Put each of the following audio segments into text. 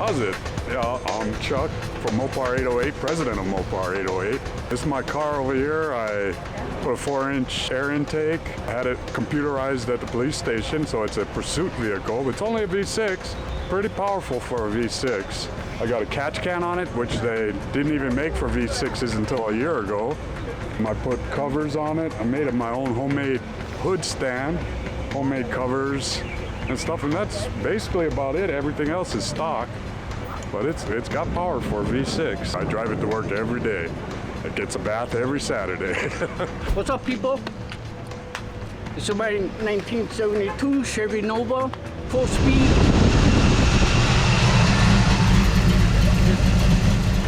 does it. Yeah, I'm Chuck from Mopar 808, president of Mopar 808. This is my car over here. I put a 4-inch air intake, had it computerized at the police station, so it's a pursuit vehicle. It's only a V6, pretty powerful for a V6. I got a catch can on it, which they didn't even make for V6s until a year ago. I put covers on it. I made my own homemade hood stand, homemade covers and stuff, and that's basically about it. Everything else is stock, but it's got power for a V6. I drive it to work every day. It gets a bath every Saturday. What's up, people? It's a 1972 Chevy Nova, full speed,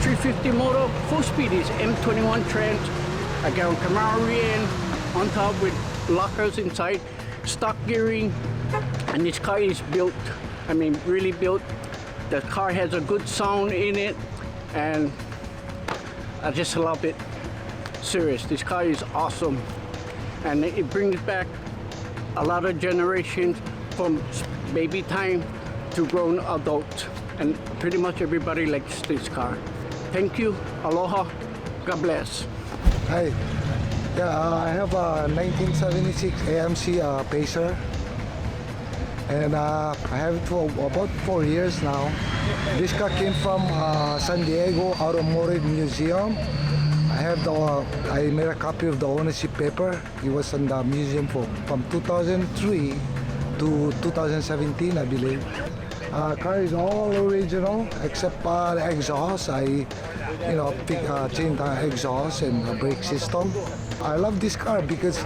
350 motor, full speed is M21 Trent. I got a Camaro rear end on top with lockers inside, stock gearing, and this car is built, I mean really built. The car has a good sound in it, and I just love it. Serious, this car is awesome, and it brings back a lot of generations from baby time to grown adult, and pretty much everybody likes this car. Thank you, aloha, God bless. Hi. Yeah, I have a 1976 AMC Pacer, and I have it for about 4 years now. This car came from San Diego Automotive Museum. I made a copy of the ownership paper. It was in the museum from 2003 to 2017, I believe. Car is all original except the exhaust. I changed the exhaust and the brake system. I love this car because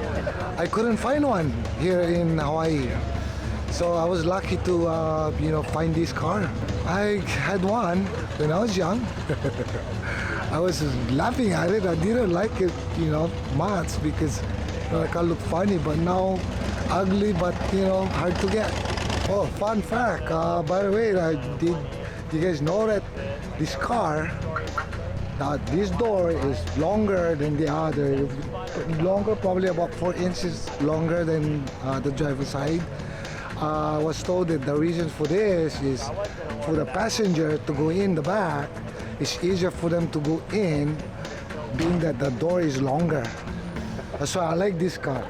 I couldn't find one here in Hawaii. So I was lucky to find this car. I had one when I was young. I was laughing at it. I didn't like it, much because the car looked funny, but now ugly, but hard to get. Oh, fun fact, by the way, did you guys know that this car, this door is longer than the other, longer, probably about 4 inches longer than the driver's side. I was told that the reason for this is for the passenger to go in the back. It's easier for them to go in, being that the door is longer. That's why I like this car.